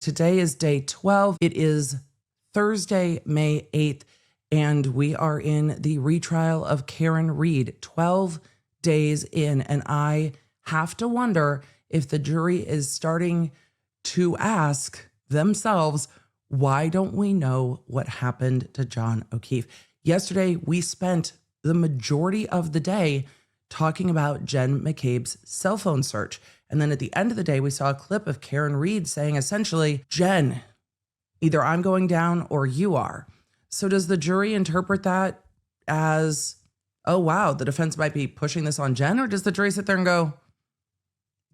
Today is day 12. It is Thursday, May 8th, and we are in the retrial of Karen Read, 12 days in. And I have to wonder if the jury is starting to ask themselves, why don't we know what happened to John O'Keefe? Yesterday, we spent the majority of the day talking about Jen McCabe's cell phone search. And then at the end of the day, we saw a clip of Karen Read saying essentially, Jen, either I'm going down or you are. So does the jury interpret that as, oh, wow, the defense might be pushing this on Jen? Or does the jury sit there and go,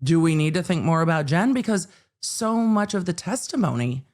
do we need to think more about Jen? Because so much of the testimony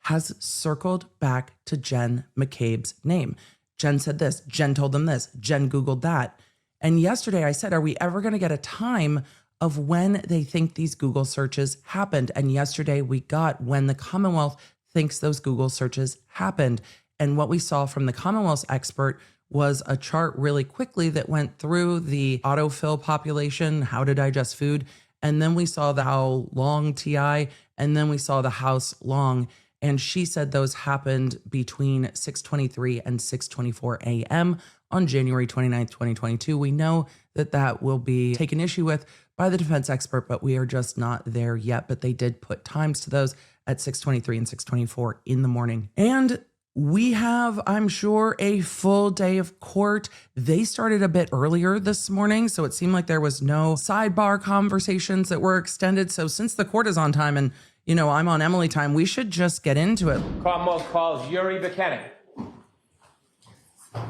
has circled back to Jen McCabe's name. Jen said this, Jen told them this, Jen Googled that. And yesterday I said, are we ever going to get a time of when they think these Google searches happened? And yesterday we got when the Commonwealth thinks those Google searches happened. And what we saw from the Commonwealth's expert was a chart really quickly that went through the autofill population, how to digest food. And then we saw the how long TI, and then we saw the house long. And she said those happened between 6:23 and 6:24 a.m. on January 29th, 2022. We know that that will be taken issue with by the defense expert, but we are just not there yet. But they did put times to those at 6:23 and 6:24 in the morning. And we have, I'm sure, a full day of court. They started a bit earlier this morning, so it seemed like there was no sidebar conversations that were extended. So since the court is on time and, you know, I'm on Emily time, we should just get into it. Commonwealth calls Yuri Bukhenik.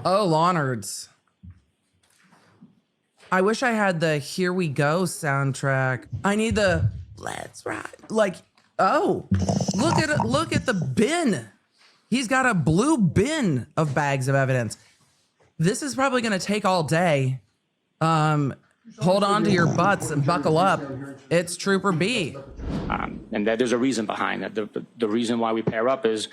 Oh, Lawnards. I wish I had the Here We Go soundtrack. I need the Let's Ride. Like, oh, look at the bin. He's got a blue bin of bags of evidence. This is probably going to take all day. Hold on to your butts and buckle up. It's Trooper B. And that there's a reason behind that. The reason why we pair up is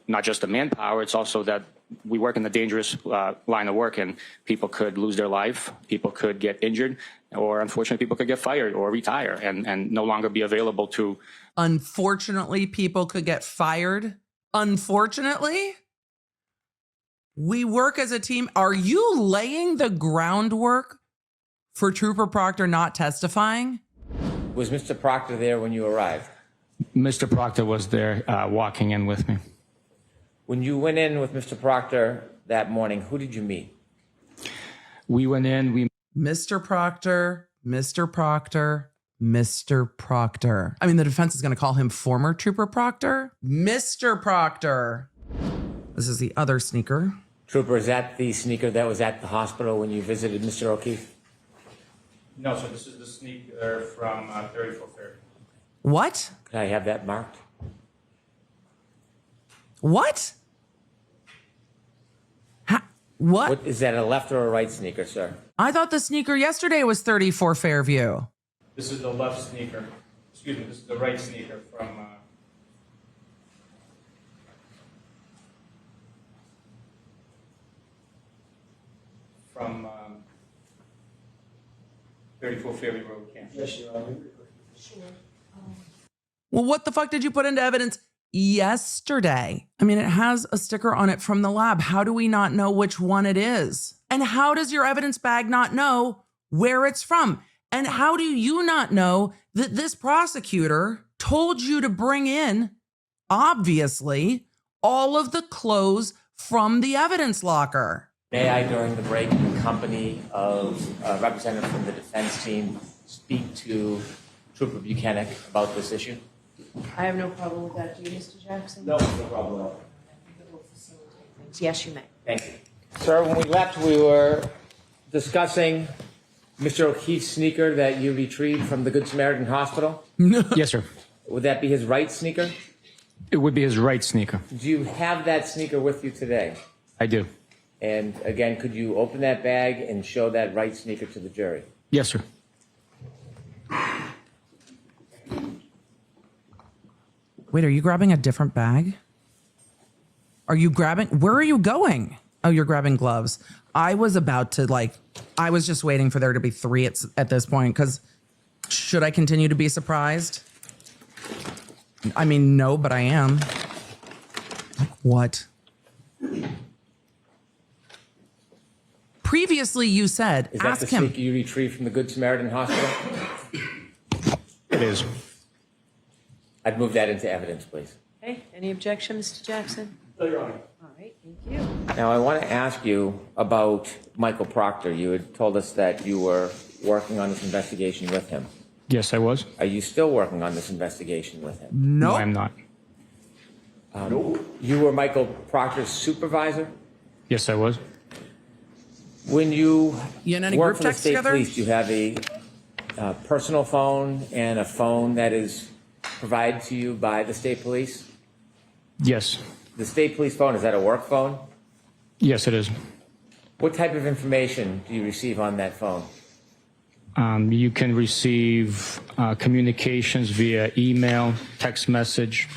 not just the manpower, it's also that we work in the dangerous line of work, and people could lose their life, people could get injured, or unfortunately people could get fired or retire and no longer be available to. Unfortunately, people could get fired. Unfortunately, we work as a team. Are you laying the groundwork for Trooper Proctor not testifying? Was Mr. Proctor there when you arrived? Mr. Proctor was there walking in with me. When you went in with Mr. Proctor that morning, who did you meet? We went in, Mr. Proctor, Mr. Proctor, Mr. Proctor. I mean, the defense is going to call him Former Trooper Proctor. Mr. Proctor. This is the other sneaker. Trooper, is that the sneaker that was at the hospital when you visited Mr. O'Keefe? No, sir, this is the sneaker from 34 Fairview. What? Could I have that marked? What? What? Is that a left or a right sneaker, sir? I thought the sneaker yesterday was 34 Fairview. This is the left sneaker. Excuse me, this is the right sneaker from 34 Fairview Road, Kansas. Yes, Your Honor. Sure. Well, what the fuck did you put into evidence yesterday? I mean, it has a sticker on it from the lab. How do we not know which one it is? And how does your evidence bag not know where it's from? And how do you not know that this prosecutor told you to bring in, obviously, all of the clothes from the evidence locker? May I, during the break, in company of a representative from the defense team, speak to Trooper Bukhenik about this issue? I have no problem with that. Do you, Mr. Jackson? No, no problem at all. Yes, you may. Thank you. Sir, when we left, we were discussing Mr. O'Keefe's sneaker that you retrieved from the Good Samaritan Hospital. Yes, sir. Would that be his right sneaker? It would be his right sneaker. Do you have that sneaker with you today? I do. And again, could you open that bag and show that right sneaker to the jury? Yes, sir. Wait, are you grabbing a different bag? Are you grabbing, where are you going? Oh, you're grabbing gloves. I was about to I was just waiting for there to be 3 at this point, because should I continue to be surprised? I mean, no, but I am. What? Previously, you said, Is that ask the him. speaker you retrieved from the Good Samaritan Hospital? It is. I'd move that into evidence, please. Okay, any objection, Mr. Jackson? No, Your Honor. All right, thank you. Now, I want to ask you about Michael Proctor. You had told us that you were working on this investigation with him. Yes, I was. Are you still working on this investigation with him? No, No. I'm not. You were Michael Proctor's supervisor? Yes, I was. When you in any work group for the text state together? police, you have a personal phone and a phone that is provided to you by the state police? Yes. The state police phone, is that a work phone? Yes, it is. What type of information do you receive on that phone? You can receive communications via email, text message,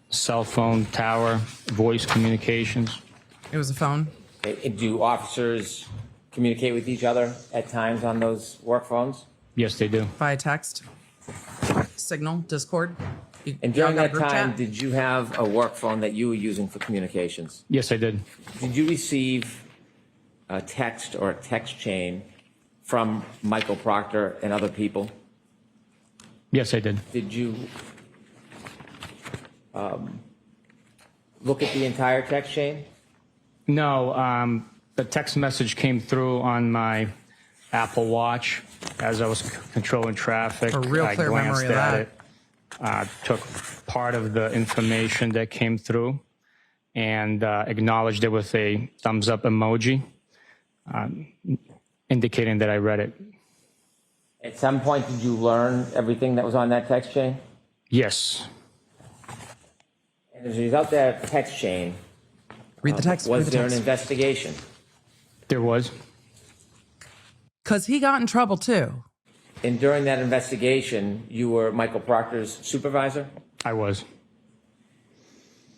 cell phone, tower, voice communications. It was a phone. Okay, do officers communicate with each other at times on those work phones? Yes, they do. Via text, Signal, Discord. And y'all during got a that group time, chat? did you have a work phone that you were using for communications? Yes, I did. Did you receive a text or a text chain from Michael Proctor and other people? Yes, I did. Did you look at the entire text chain? No, the text message came through on my Apple Watch as I was controlling traffic. A real I clear glanced memory of at that. it, took part of the information that came through and acknowledged it with a thumbs up emoji, indicating that I read it. At some point, did you learn everything that was on that text chain? Yes. And as a result of that text chain, Read the text. was read the there an text. investigation? There was. Because he got in trouble too. And during that investigation, you were Michael Proctor's supervisor? I was.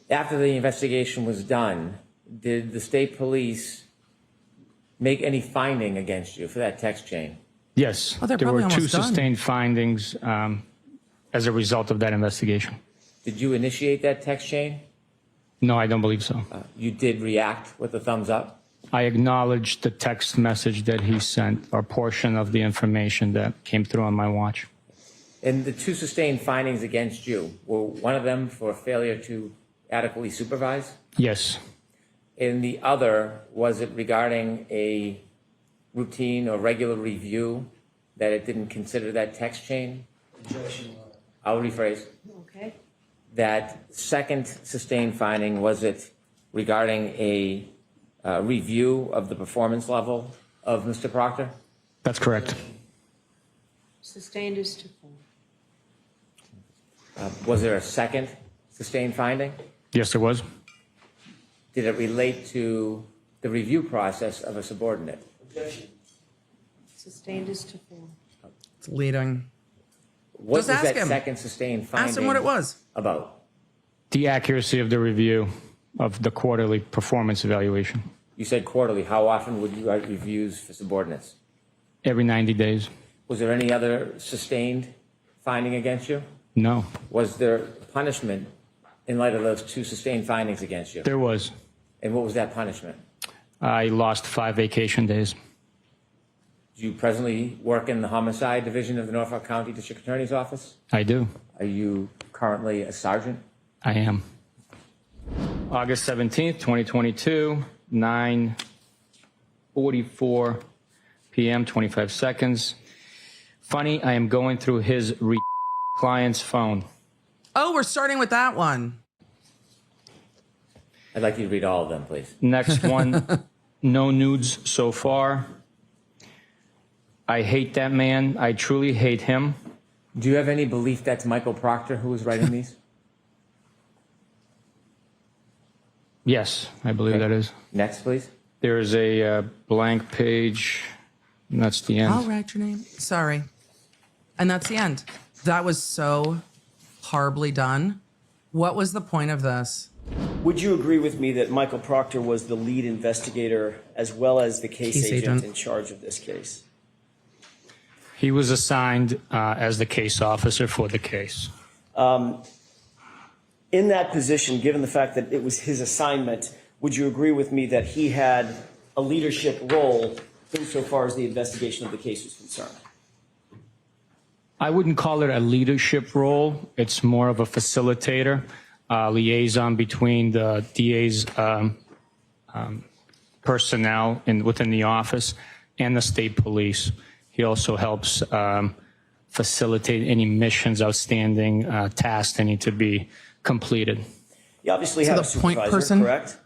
After the investigation was done, did the state police make any finding against you for that text chain? Yes. Oh, they're there were probably two almost done. sustained findings as a result of that investigation. Did you initiate that text chain? No, I don't believe so. You did react with a thumbs up? I acknowledged the text message that he sent, or portion of the information that came through on my watch. And the two sustained findings against you, were one of them for failure to adequately supervise? Yes. And the other, was it regarding a routine or regular review that it didn't consider that text chain? I'll rephrase. Okay, That second sustained finding, was it regarding a review of the performance level of Mr. Proctor? That's correct. sustained is to full. Was there a second sustained finding? Yes, there was. Did it relate to the review process of a subordinate? Sustained is to full. It's leading. What Just was ask that him. second sustained finding Ask him what it was. about? The accuracy of the review of the quarterly performance evaluation. You said quarterly. How often would you write reviews for subordinates? Every 90 days. Was there any other sustained finding against you? No, Was there punishment in light of those two sustained findings against you? there was. And what was that punishment? I lost 5 vacation days. Do you presently work in the homicide division of the Norfolk County District Attorney's Office? I do. Are you currently a sergeant? I am. August 17th, 2022, 9:44 p.m., 25 seconds. Funny, I am going through his client's phone. Oh, we're starting with that one. I'd like you to read all of them, please. Next one, no nudes so far. I hate that man. I truly hate him. Do you have any belief that's Michael Proctor who was writing these? Yes, I believe that is. Next, please. There is a blank page. And that's the end. I'll write your name. Sorry. And that's the end. That was so horribly done. What was the point of this? Would you agree with me that Michael Proctor was the lead investigator as well as the case agent in charge of this case? He was assigned as the case officer for the case. In that position, given the fact that it was his assignment, would you agree with me that he had a leadership role insofar as the investigation of the case was concerned? I wouldn't call it a leadership role. It's more of a facilitator, liaison between the DA's personnel within the office and the state police. He also helps facilitate any missions, outstanding tasks that need to be completed. He obviously So had the a supervisor, point person? correct?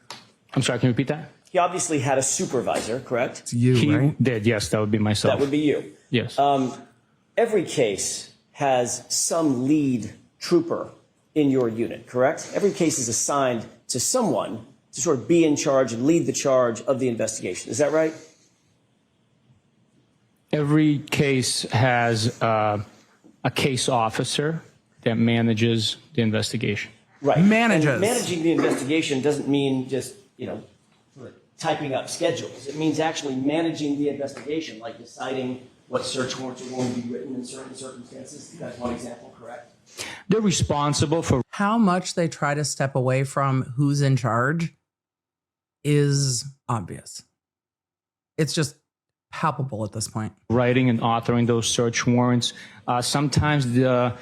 I'm sorry, can you repeat that? He obviously had a supervisor, correct? It's you, He right? did, yes, that would be myself. That would be you. Yes. Every case has some lead trooper in your unit, correct? Every case is assigned to someone to sort of be in charge and lead the charge of the investigation. Is that right? Every case has a case officer that manages the investigation. Right. Manages. And managing the investigation doesn't mean just, typing up schedules. It means actually managing the investigation, like deciding what search warrants are going to be written in certain circumstances. That's one example, correct? They're responsible for How much they try to step away from who's in charge is obvious. It's just palpable at this point. writing and authoring those search warrants. Sometimes the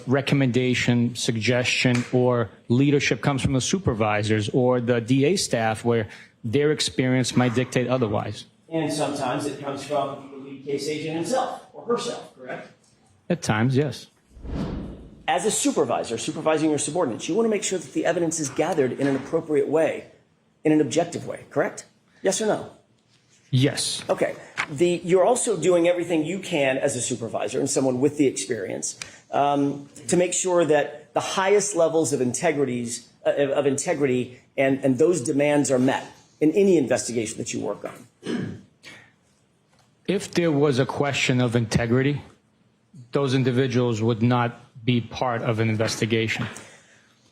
recommendation, suggestion, or leadership comes from the supervisors or the DA staff where their experience might dictate otherwise. And sometimes it comes from the lead case agent himself or herself, correct? At times, yes. As a supervisor, supervising your subordinates, you want to make sure that the evidence is gathered in an appropriate way, in an objective way, correct? Yes or no? Yes. Okay. You're also doing everything you can as a supervisor and someone with the experience to make sure that the highest levels of integrity and those demands are met in any investigation that you work on. If there was a question of integrity, those individuals would not be part of an investigation.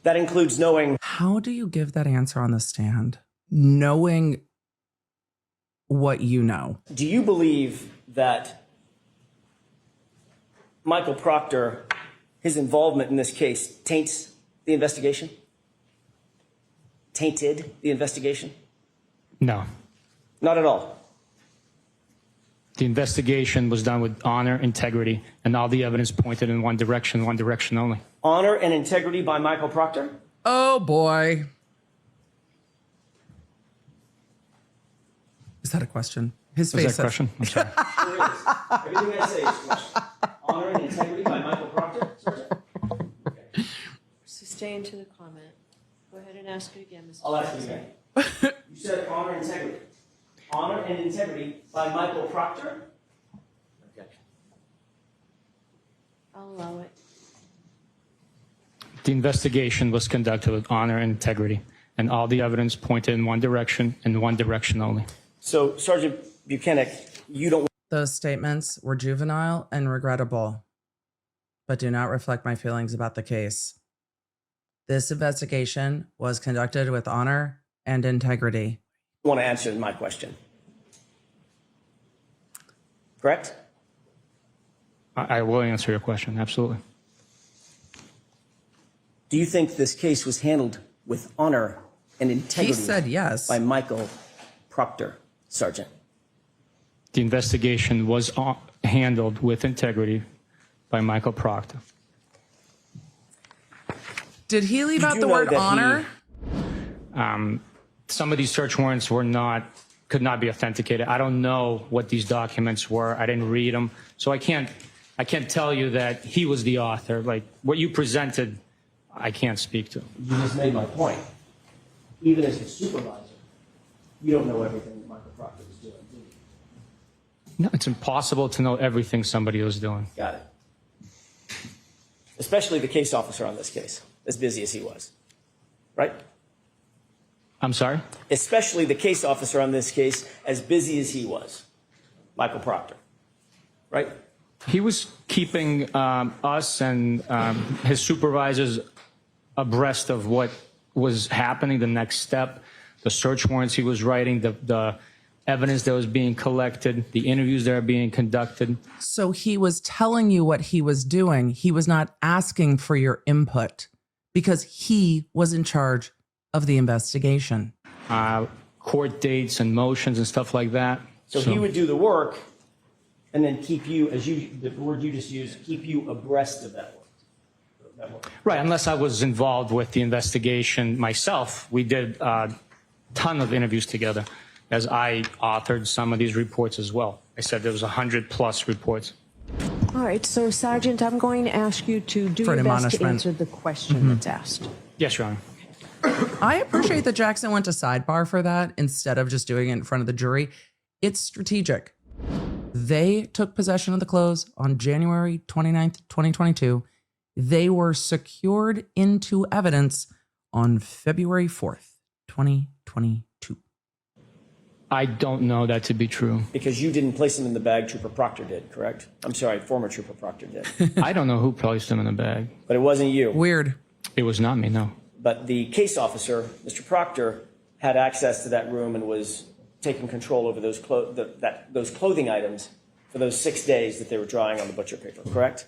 That includes knowing. How do you give that answer on the stand? Knowing what you know. Do you believe that Michael Proctor, his involvement in this case, taints the investigation? Tainted the investigation? No. Not at all. The investigation was done with honor, integrity, and all the evidence pointed in one direction only. Honor and integrity by Michael Proctor? Oh boy. Is that a question? His Was face that a says- question? I'm sorry. Sure is. Everything I say is a question. Honor and integrity by Michael Proctor? Okay. Sustain to the comment. Go ahead and ask it again, Mr. I'll ask you again. You said honor and integrity. Honor and integrity by Michael Proctor? I'll allow it. The investigation was conducted with honor and integrity, and all the evidence pointed in one direction and one direction only. So, Sergeant Bukhenik, you don't. Those statements were juvenile and regrettable, but do not reflect my feelings about the case. This investigation was conducted with honor and integrity. Want to answer my question. Correct? I will answer your question, absolutely. Do you think this case was handled with honor and integrity? He said yes. By Michael Proctor, Sergeant. The investigation was handled with integrity by Michael Proctor. Did he leave out you the know word that honor? Some of these search warrants could not be authenticated. I don't know what these documents were. I didn't read them, so I can't tell you that he was the author. Like what you presented, I can't speak to. You just made my point. Even as a supervisor, you don't know everything that Michael Proctor was doing, do you? No, it's impossible to know everything somebody was doing. Got it. Especially the case officer on this case, as busy as he was. Right? I'm sorry? Especially the case officer on this case, as busy as he was. Michael Proctor. Right? He was keeping us and his supervisors abreast of what was happening, the next step, the search warrants he was writing, the evidence that was being collected, the interviews that are being conducted. So he was telling you what he was doing. He was not asking for your input because he was in charge of the investigation. Court dates and motions and stuff like that. So he would do the work and then keep you, as the word you just used, keep you abreast of that work. Right, unless I was involved with the investigation myself. We did a ton of interviews together, as I authored some of these reports as well. I said there was 100+ reports. All right, so Sergeant, I'm going to ask you to do For your best to admonishment. answer the question that's asked. Yes, Your Honor. I appreciate that Jackson went to sidebar for that instead of just doing it in front of the jury. It's strategic. They took possession of the clothes on January 29th, 2022. They were secured into evidence on February 4th, 2022. I don't know that to be true. Because you didn't place them in the bag, Trooper Proctor did, correct? I'm sorry, former Trooper Proctor did. I don't know who placed them in the bag. But it wasn't you. Weird. It was not me, no. But the case officer, Mr. Proctor, had access to that room and was taking control over those clothing items for those 6 days that they were drying on the butcher paper, correct?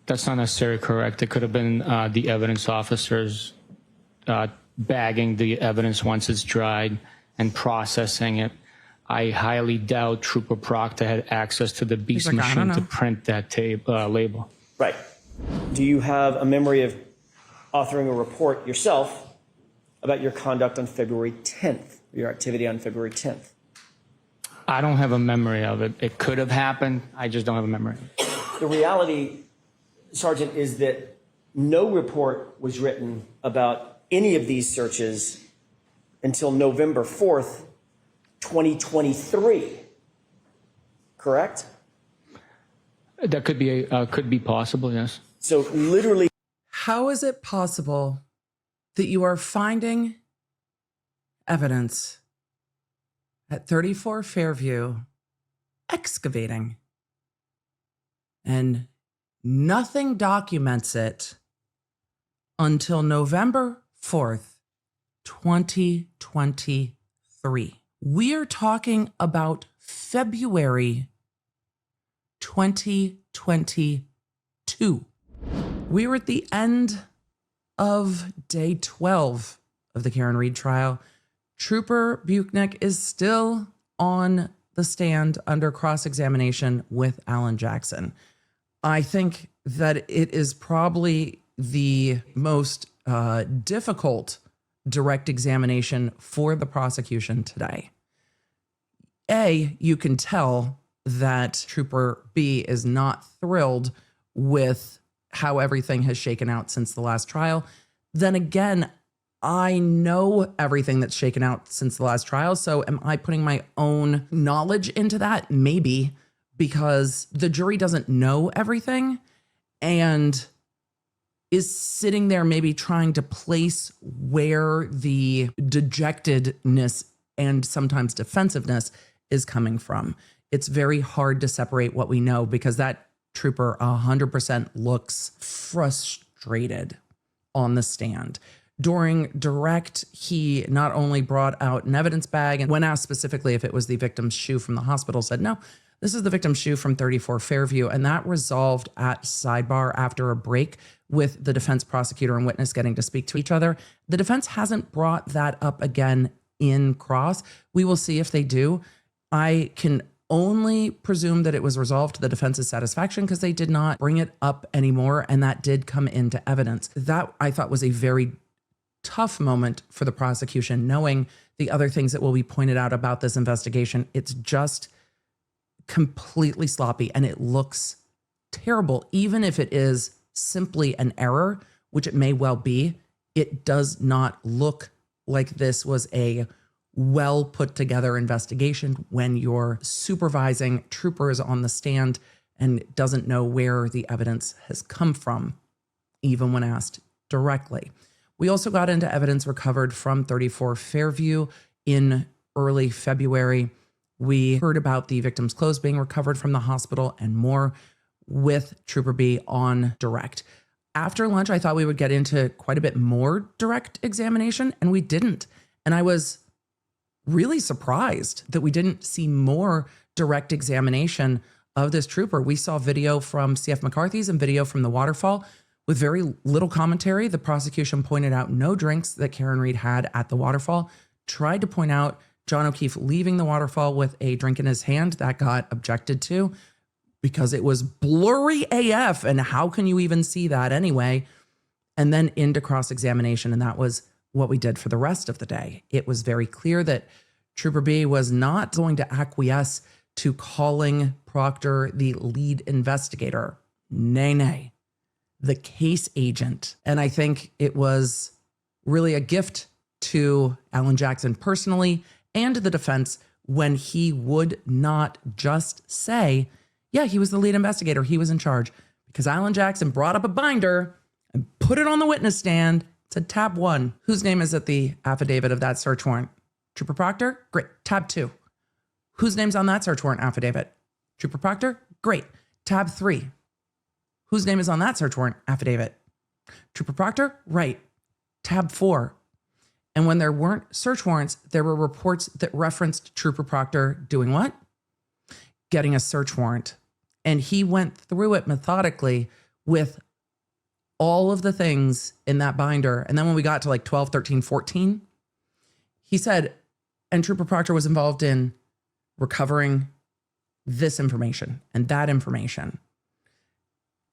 That's not necessarily correct. It could have been the evidence officers bagging the evidence once it's dried and processing it. I highly doubt Trooper Proctor had access to the beast like, I don't machine to know. print that label. Right. Do you have a memory of authoring a report yourself about your conduct on February 10th, your activity on February 10th? I don't have a memory of it. It could have happened. I just don't have a memory. The reality, Sergeant, is that no report was written about any of these searches until November 4th, 2023. Correct? That could be possible, yes. So literally, How is it possible that you are finding evidence at 34 Fairview, excavating, and nothing documents it until November 4th, 2023? We are talking about February 2022. We're at the end of day 12 of the Karen Read trial. Trooper Bukhenik is still on the stand under cross-examination with Alan Jackson. I think that it is probably the most difficult direct examination for the prosecution today. You can tell that Trooper B is not thrilled with how everything has shaken out since the last trial. Then again, I know everything that's shaken out since the last trial. So am I putting my own knowledge into that? Maybe, because the jury doesn't know everything and is sitting there maybe trying to place where the dejectedness and sometimes defensiveness is coming from. It's very hard to separate what we know because that trooper 100% looks frustrated on the stand. During direct, he not only brought out an evidence bag and when asked specifically if it was the victim's shoe from the hospital, said, no, this is the victim's shoe from 34 Fairview. And that resolved at sidebar after a break with the defense prosecutor and witness getting to speak to each other. The defense hasn't brought that up again in cross. We will see if they do. I can only presume that it was resolved to the defense's satisfaction because they did not bring it up anymore. And that did come into evidence. That I thought was a very tough moment for the prosecution, knowing the other things that will be pointed out about this investigation. It's just completely sloppy and it looks terrible. Even if it is simply an error, which it may well be, it does not look like this was a well put together investigation when you're supervising troopers on the stand and doesn't know where the evidence has come from, even when asked directly. We also got into evidence recovered from 34 Fairview in early February. We heard about the victim's clothes being recovered from the hospital and more with Trooper B on direct. After lunch, I thought we would get into quite a bit more direct examination, and we didn't. And I was really surprised that we didn't see more direct examination of this trooper. We saw video from C.F. McCarthy's and video from the waterfall with very little commentary. The prosecution pointed out no drinks that Karen Read had at the waterfall, tried to point out John O'Keefe leaving the waterfall with a drink in his hand. That got objected to because it was blurry AF. And how can you even see that anyway? And then into cross-examination. And that was what we did for the rest of the day. It was very clear that Trooper B was not going to acquiesce to calling Proctor the lead investigator. Nay, the case agent. And I think it was really a gift to Alan Jackson personally and to the defense when he would not just say, yeah, he was the lead investigator, he was in charge, because Alan Jackson brought up a binder and put it on the witness stand, said tab 1. Whose name is at the affidavit of that search warrant? Trooper Proctor? Great. Tab 2. Whose name's on that search warrant affidavit? Trooper Proctor? Great. Tab 3. Whose name is on that search warrant affidavit? Trooper Proctor? Right. Tab 4. And when there weren't search warrants, there were reports that referenced Trooper Proctor doing what? Getting a search warrant. And he went through it methodically with all of the things in that binder. And then when we got to like 12, 13, 14, he said, and Trooper Proctor was involved in recovering this information and that information.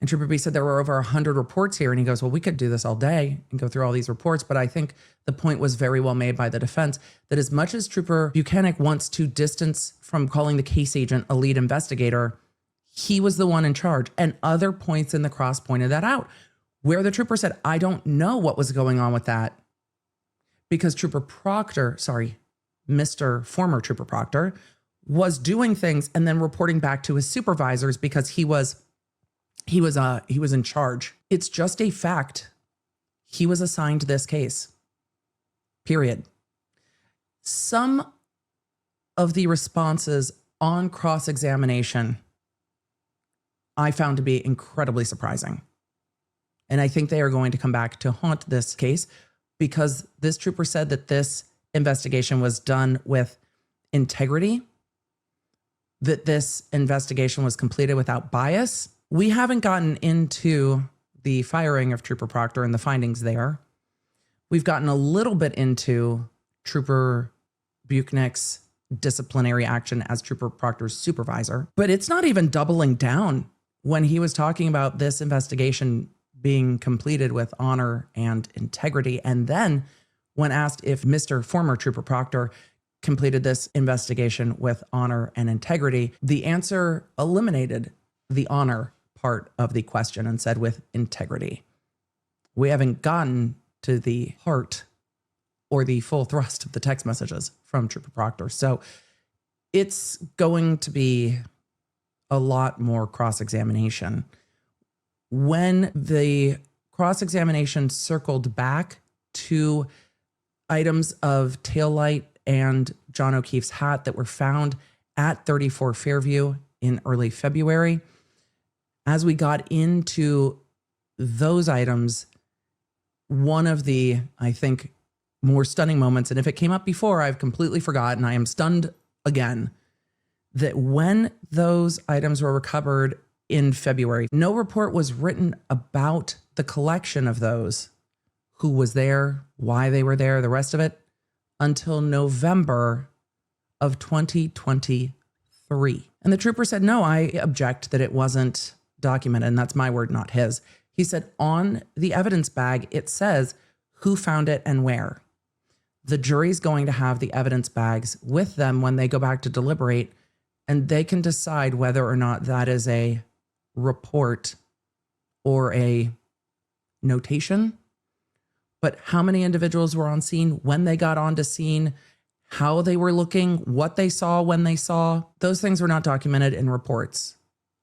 And Trooper B said there were over 100 reports here. And he goes, well, we could do this all day and go through all these reports. But I think the point was very well made by the defense that as much as Trooper Bukhenik wants to distance from calling the case agent a lead investigator, he was the one in charge. And other points in the cross pointed that out, where the trooper said, I don't know what was going on with that, because Trooper Proctor, Mr. Former Trooper Proctor, was doing things and then reporting back to his supervisors because he was in charge. It's just a fact. He was assigned this case. Period. Some of the responses on cross-examination I found to be incredibly surprising. And I think they are going to come back to haunt this case because this trooper said that this investigation was done with integrity, that this investigation was completed without bias. We haven't gotten into the firing of Trooper Proctor and the findings there. We've gotten a little bit into Trooper Bukhenik's disciplinary action as Trooper Proctor's supervisor, but it's not even doubling down when he was talking about this investigation being completed with honor and integrity. And then when asked if Mr. Former Trooper Proctor completed this investigation with honor and integrity, the answer eliminated the honor part of the question and said with integrity. We haven't gotten to the heart or the full thrust of the text messages from Trooper Proctor. So it's going to be a lot more cross-examination. When the cross-examination circled back to items of taillight and John O'Keefe's hat that were found at 34 Fairview in early February, as we got into those items, one of the, I think, more stunning moments, and if it came up before, I've completely forgotten, I am stunned again, that when those items were recovered in February, no report was written about the collection of those, who was there, why they were there, the rest of it, until November of 2023. And the trooper said, no, I object that it wasn't documented. And that's my word, not his. He said, on the evidence bag, it says who found it and where. The jury's going to have the evidence bags with them when they go back to deliberate, and they can decide whether or not that is a report or a notation. But how many individuals were on scene, when they got onto scene, how they were looking, what they saw when they saw, those things were not documented in reports.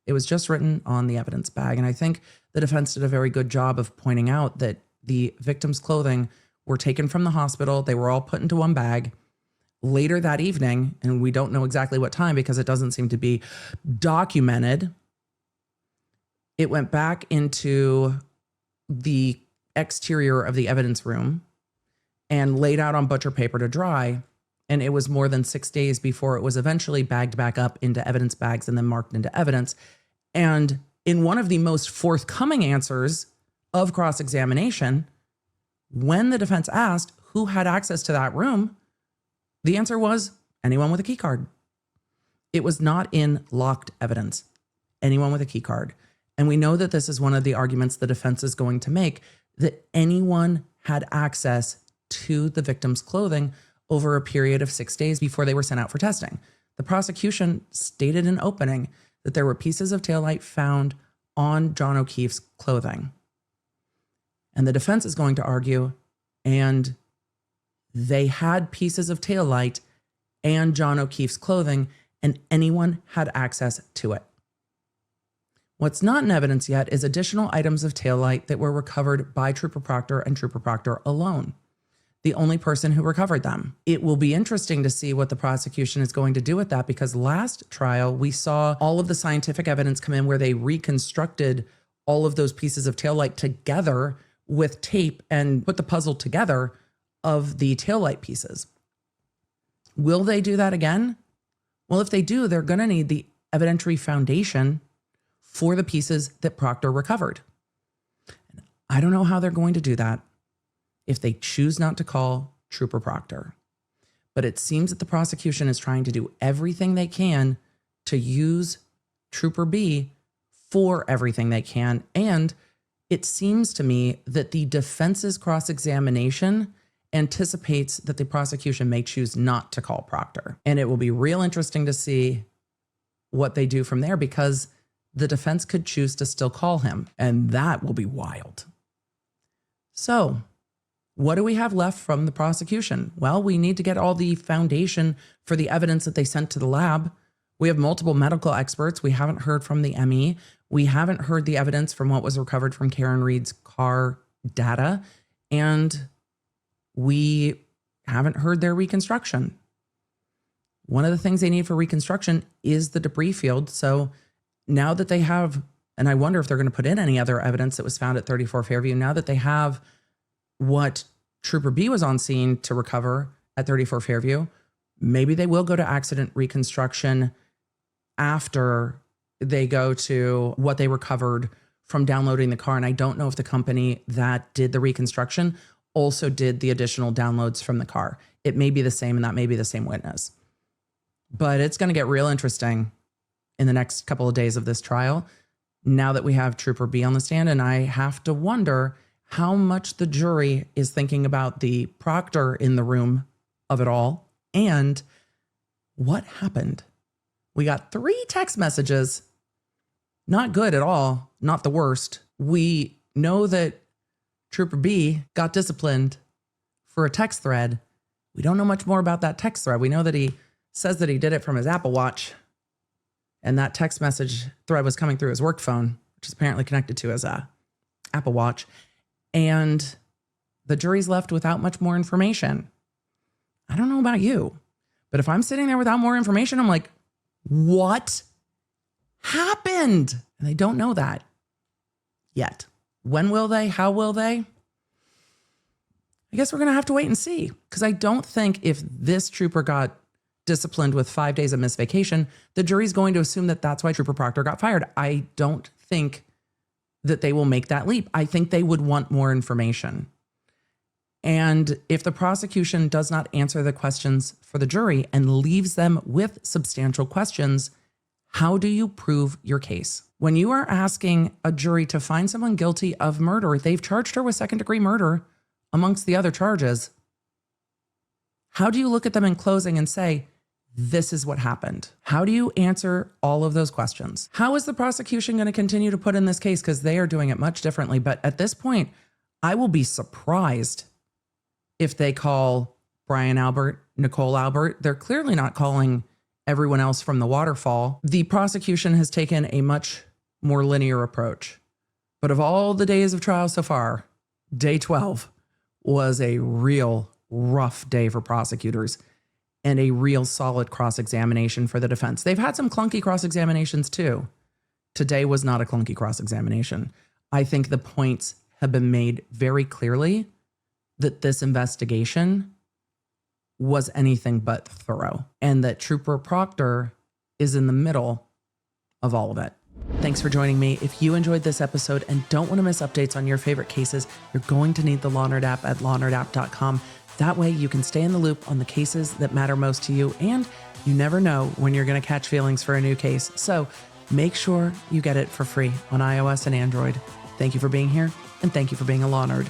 It was just written on the evidence bag. And I think the defense did a very good job of pointing out that the victim's clothing were taken from the hospital. They were all put into one bag. Later that evening, and we don't know exactly what time because it doesn't seem to be documented, it went back into the exterior of the evidence room and laid out on butcher paper to dry. And it was more than 6 days before it was eventually bagged back up into evidence bags and then marked into evidence. And in one of the most forthcoming answers of cross-examination, when the defense asked who had access to that room, the answer was anyone with a key card. It was not in locked evidence. Anyone with a key card. And we know that this is one of the arguments the defense is going to make, that anyone had access to the victim's clothing over a period of 6 days before they were sent out for testing. The prosecution stated in opening that there were pieces of taillight found on John O'Keefe's clothing. And the defense is going to argue, and they had pieces of taillight and John O'Keefe's clothing, and anyone had access to it. What's not in evidence yet is additional items of taillight that were recovered by Trooper Proctor and Trooper Proctor alone, the only person who recovered them. It will be interesting to see what the prosecution is going to do with that, because last trial, we saw all of the scientific evidence come in where they reconstructed all of those pieces of taillight together with tape and put the puzzle together of the taillight pieces. Will they do that again? Well, if they do, they're going to need the evidentiary foundation for the pieces that Proctor recovered. I don't know how they're going to do that if they choose not to call Trooper Proctor. But it seems that the prosecution is trying to do everything they can to use Trooper B for everything they can. And it seems to me that the defense's cross-examination anticipates that the prosecution may choose not to call Proctor. And it will be real interesting to see what they do from there, because the defense could choose to still call him, and that will be wild. So, what do we have left from the prosecution? Well, we need to get all the foundation for the evidence that they sent to the lab. We have multiple medical experts. We haven't heard from the ME. We haven't heard the evidence from what was recovered from Karen Read's car data. And we haven't heard their reconstruction. One of the things they need for reconstruction is the debris field. So now that they have, and I wonder if they're going to put in any other evidence that was found at 34 Fairview, now that they have what Trooper B was on scene to recover at 34 Fairview, maybe they will go to accident reconstruction after they go to what they recovered from downloading the car. And I don't know if the company that did the reconstruction also did the additional downloads from the car. It may be the same, and that may be the same witness. But it's going to get real interesting in the next couple of days of this trial, now that we have Trooper B on the stand. And I have to wonder how much the jury is thinking about the Proctor in the room of it all, and what happened. We got 3 text messages. Not good at all. Not the worst. We know that Trooper B got disciplined for a text thread. We don't know much more about that text thread. We know that he says that he did it from his Apple Watch, and that text message thread was coming through his work phone, which is apparently connected to his Apple Watch. And the jury's left without much more information. I don't know about you, but if I'm sitting there without more information, I'm like, what happened? And they don't know that yet. When will they? How will they? I guess we're going to have to wait and see, because I don't think if this trooper got disciplined with 5 days of missed vacation, the jury's going to assume that that's why Trooper Proctor got fired. I don't think that they will make that leap. I think they would want more information. And if the prosecution does not answer the questions for the jury and leaves them with substantial questions, how do you prove your case? When you are asking a jury to find someone guilty of murder, they've charged her with second-degree murder amongst the other charges. How do you look at them in closing and say, this is what happened? How do you answer all of those questions? How is the prosecution going to continue to put in this case? Because they are doing it much differently. But at this point, I will be surprised if they call Brian Albert, Nicole Albert. They're clearly not calling everyone else from the waterfall. The prosecution has taken a much more linear approach. But of all the days of trial so far, day 12 was a real rough day for prosecutors and a real solid cross-examination for the defense. They've had some clunky cross-examinations too. Today was not a clunky cross-examination. I think the points have been made very clearly that this investigation was anything but thorough, and that Trooper Proctor is in the middle of all of it. Thanks for joining me. If you enjoyed this episode and don't want to miss updates on your favorite cases, you're going to need the Law Nerd app at lawnerd.app.com. That way you can stay in the loop on the cases that matter most to you, and you never know when you're going to catch feelings for a new case. So make sure you get it for free on iOS and Android. Thank you for being here, and thank you for being a Law Nerd.